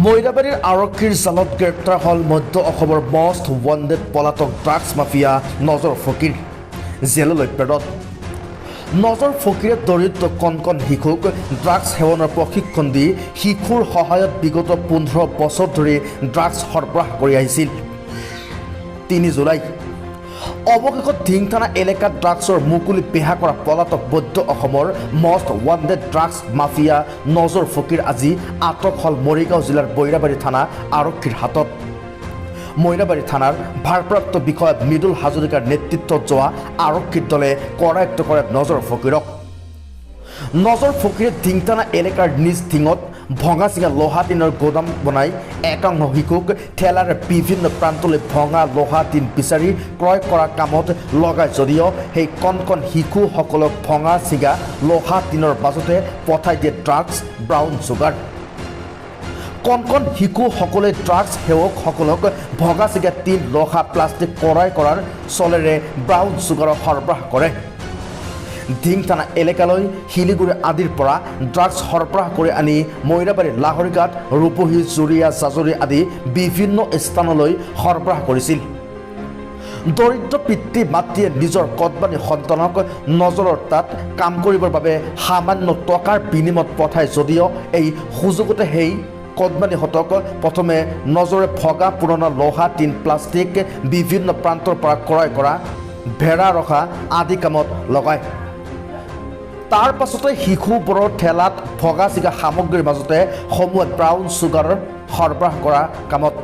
মইৰাবাৰীৰ আৰক্ষীৰ জালত গ্ৰেপ্তাৰ হ'ল মধ্য অসমৰ মষ্ট ৱান্টেড পলাতক ড্ৰাগছ মাফিয়া নজৰ ফকীৰ জেললৈ প্ৰেৰণ। নজৰ ফকীৰে দৰিদ্ৰ কণ শিশুক ড্ৰাগছ সেৱনৰ প্ৰশিক্ষণ দি শিশুৰ সহায়ত বিগত 15 বছৰ ধৰি ড্ৰাগছ সৰবৰাহ কৰি আহিছিল। 3 জুলাই অৱশেষত ধিং থানা এলেকাত ড্ৰাগছৰ মুকলি বেহা কৰা পলাতক মধ্য অসমৰ মষ্ট ৱান্টেড ড্ৰাগছ মাফিয়া নজৰ ফকীৰ আজি আটক হ'ল মৰিগাঁও জিলাৰ বৈৰাবাৰী থানা আৰক্ষীৰ হাতত। মইৰাবাৰী থানাৰ ভাৰপ্ৰাপ্ত বিষয়া মৃদুল হাজৰিকাৰ নেতৃত্বত যোৱা আৰক্ষীৰ দলে কৰায়ত্ব কৰে নজৰ ফকীৰক। নজৰ ফকীৰে ধিংথানা এলেকাৰ নিজ ধিঙত ভঙা চিঙা লোহা টিনৰ গোদাম বনাই একাংশ শিশুক ঠেলাৰে বিভিন্ন প্ৰান্তলৈ ভঙা লোহা টিন বিচাৰি ক্ৰয় কৰা কামত লগায় যদিও সেই কণ শিশুসকলক ভঙা চিঙা লোহা টিনৰ মাজতে পঠাই দিয়ে ড্ৰাগছ ব্ৰাউন চুগাৰ। কণ শিশুসকলে ড্ৰাগছ সেৱকসকলক ভঙা চিঙা টিন লোহা প্লাষ্টিক ক্ৰয় কৰাৰ চলেৰে ব্ৰাউন চুগাৰৰ সৰবৰাহ কৰে। ধিং থানা এলেকালৈ শিলিগুৰি আদিৰ পৰা ড্ৰাগছ সৰবৰাহ কৰি আনি মইৰাবাৰী লাহৰীঘাট ৰূপহী জুৰিয়া জাজৰি আদি বিভিন্ন স্থানলৈ সৰবৰাহ কৰিছিল। দৰিদ্ৰ পিতৃ মাতৃয়ে নিজৰ কদবানী সন্তানক নজৰৰ তাত কাম কৰিবৰ বাবে সামান্য টকাৰ বিনিময়ত পঠায় যদিও এই সুযোগতে সেই কদবানীহঁতক প্ৰথমে নজৰে ভগা পুৰণা লোহা টিন প্লাষ্টিক বিভিন্ন প্ৰান্তৰ পৰা ক্ৰয় কৰা ভেড়া ৰখা আদি কামত লগায়। তাৰ পাছতে শিশুবোৰৰ ঠেলাত ভগা চিগা সামগ্ৰীৰ মাজতে সমূহত ব্ৰাউন চুগাৰৰ সৰবৰাহ কৰা কামত।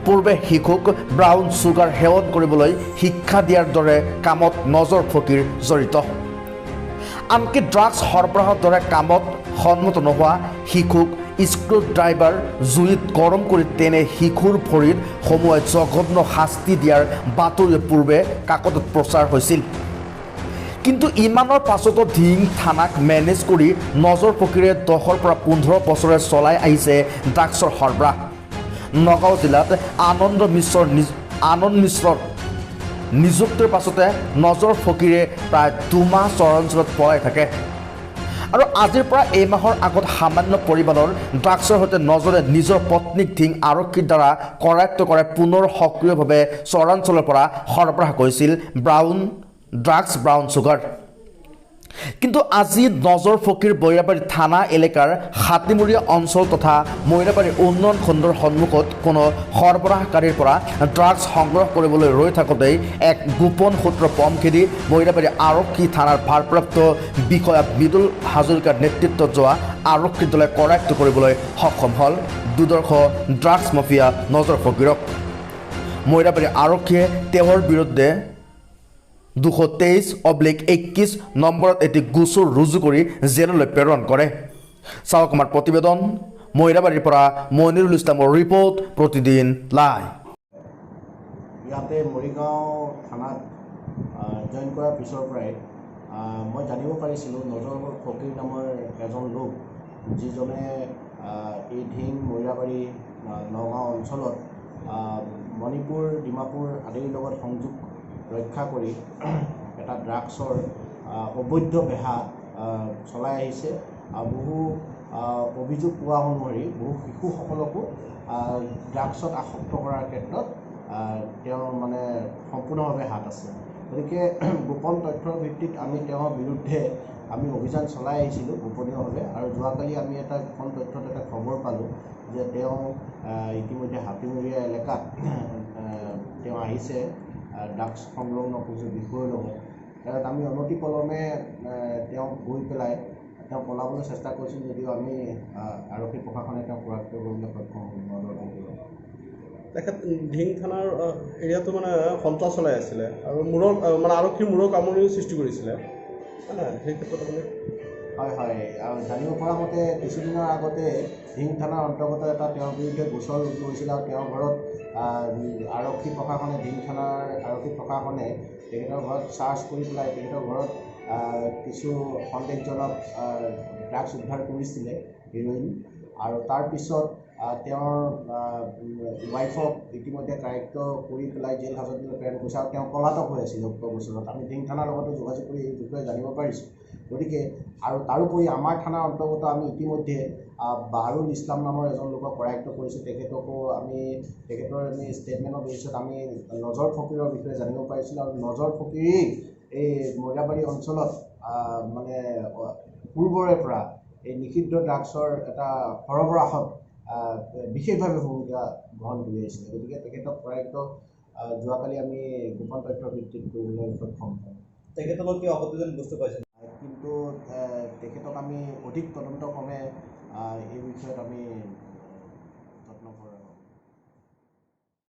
পূৰ্বে শিশুক ব্ৰাউন চুগাৰ সেৱন কৰিবলৈ শিক্ষা দিয়াৰ দৰে কামত নজৰ ফকীৰ জড়িত। আনকি ড্ৰাগছ সৰবৰাহৰ দৰে কামত সন্মত নোহোৱা শিশুক স্ক্ৰু ড্ৰাইভাৰ জুইত গৰম কৰি তেনে শিশুৰ ভৰিত সমূহে জঘন্য শাস্তি দিয়াৰ বাতৰি পূৰ্বে কাকতত প্ৰচাৰ হৈছিল। কিন্তু ইমানৰ পাছতো ধিং থানাক মেনেজ কৰি নজৰ ফকীৰে 10 পৰা 15 বছৰে চলাই আহিছে ড্ৰাগছৰ সৰবৰাহ। নগাঁও জিলাত আনন্দ মিশ্ৰৰ নিযুক্তিৰ পাছতে নজৰ ফকীৰে প্ৰায় 2 মাহ চৰাঞ্চলত পলাই থাকে আৰু আজিৰ পৰা এই মাহৰ আগত সামান্য পৰিমাণৰ ড্ৰাগছৰ সৈতে নজৰে নিজৰ পত্নীক ধিং আৰক্ষীৰ দ্বাৰা কৰায়ত্ব কৰে পুনৰ সক্ৰিয়ভাৱে চৰাঞ্চলৰ পৰা সৰবৰাহ কৰিছিল ড্ৰাগছ ব্ৰাউন চুগাৰ। কিন্তু আজি নজৰ ফকীৰ বৈৰাবাৰী থানা এলেকাৰ হাতীমূৰীয়া অঞ্চল তথা মইৰাবাৰী উন্নয়ন খণ্ডৰ সন্মুখত কোনো সৰবৰাহকাৰীৰ পৰা ড্ৰাগছ সংগ্ৰহ কৰিবলৈ ৰৈ থাকোঁতেই এক গোপন সূত্ৰ পম খেদি মইৰাবাৰী আৰক্ষী থানাৰ ভাৰপ্ৰাপ্ত বিষয়া মৃদুল হাজৰিকাৰ নেতৃত্বত যোৱা আৰক্ষী দলে কৰায়ত্ব কৰিবলৈ সক্ষম হ'ল দুৰ্ধৰ্ষ ড্ৰাগছ মাফিয়া নজৰ ফকীৰক। মইৰাবাৰী আৰক্ষীয়ে তেওঁৰ বিৰুদ্ধে 223/21 নম্বৰত এটি গোচৰ ৰুজু কৰি জেললৈ প্ৰেৰণ কৰে। চাওক আমাৰ প্ৰতিবেদন মইৰাবাৰীৰ পৰা মনিৰুল ইছলামৰ ৰিপৰ্ট প্ৰতিদিন লাইভ। ইয়াতে মৰিগাঁও থানাত জইন কৰাৰ পিছৰ পৰাই মই জানিব পাৰিছিলোঁ নজৰ ফকীৰ নামৰ এজন লোক যিজনে এই ধিং মইৰাবাৰী নগাঁও অঞ্চলত মণিপুৰ ডিমাপুৰ আদিৰ লগত সংযোগ ৰক্ষা কৰি এটা ড্ৰাগছৰ অবৈধ বেহা চলাই আহিছে। বহু অভিযোগ পোৱা অনুসৰি বহু শিশুসকলকো ড্ৰাগছত আসক্ত কৰাৰ ক্ষেত্ৰত তেওঁৰ মানে সম্পূৰ্ণভাৱে হাত আছে। গতিকে গোপন তথ্যৰ ভিত্তিত আমি তেওঁৰ বিৰুদ্ধে আমি অভিযান চলাই আহিছিলোঁ গোপনীয়ভাৱে আৰু যোৱাকালি আমি এটা গোপন তথ্যত এটা খবৰ পালোঁ যে তেওঁ ইতিমধ্যে হাতীমূৰীয়া এলেকাত তেওঁ আহিছে ড্ৰাগছ সংলগ্ন কিছু বিষয়ৰ লগত। তাত আমি অনতিপলমে তেওঁক গৈ পেলাই তেওঁ পলাবলৈ চেষ্টা কৰিছিল যদিও আমি আৰক্ষী প্ৰশাসনে তেওঁক কৰায়ত্ব কৰিবলৈ সক্ষম হ'লোঁ। তেখেত ধিং থানাৰ এৰিয়াটো মানে সন্ত্ৰাস চলাই আছিলে আৰু মানে আৰক্ষীৰ মূৰৰ কামোৰিও সৃষ্টি কৰিছিলে সেই ক্ষেত্ৰত আপুনি হয় আৰু জানিব পৰা মতে কিছুদিনৰ আগতে ধিং থানাৰ অন্তৰ্গত এটা তেওঁৰ বিৰুদ্ধে গোচৰ ৰুজু হৈছিল আৰু তেওঁৰ ঘৰত আৰক্ষী প্ৰশাসনে ধিং থানাৰ আৰক্ষী প্ৰশাসনে তেখেতৰ ঘৰত চাৰ্জ কৰি পেলাই তেখেতৰ ঘৰত কিছু সন্দেহজনক ড্ৰাগছ উদ্ধাৰ কৰিছিলে হিৰ'ইন আৰু তাৰপিছত তেওঁৰ ৱাইফক ইতিমধ্যে কাৰেক্ট কৰি পেলাই জেল হাজতলৈ প্ৰেৰণ কৰিছে আৰু তেওঁ পলাতক হৈ আছিল উক্ত গোচৰত। আমি ধিং থানাৰ লগতো যোগাযোগ কৰি এই বিষয়ে জানিব পাৰিছোঁ গতিকে আৰু তাৰোপৰি আমাৰ থানাৰ অন্তৰ্গত আমি ইতিমধ্যে বাহাৰুল ইছলাম নামৰ এজন লোকক কৰায়ত্ব কৰিছোঁ। তেখেতৰ ষ্টেটমেণ্টৰ বেচিছত আমি নজৰ ফকীৰৰ বিষয়ে জানিব পাৰিছিলোঁ আৰু নজৰ ফকীৰেই এই মইদাবাৰী অঞ্চলত মানে পূৰ্বৰে পৰা এই নিষিদ্ধ ড্ৰাগছৰ এটা সৰবৰাহত বিশেষভাৱে ভূমিকা গ্ৰহণ কৰি আহিছিলে। গতিকে তেখেতক কৰায়ত্ব যোৱাকালি আমি গোপন তথ্যৰ ভিত্তিত কৰিবলৈ সক্ষম হওঁ। তেখেতৰ কিয় আপত্তিজনক বস্তু পাইছে? কিন্তু তেখেতক আমি অধিক তদন্তক্ৰমে এই বিষয়ত আমি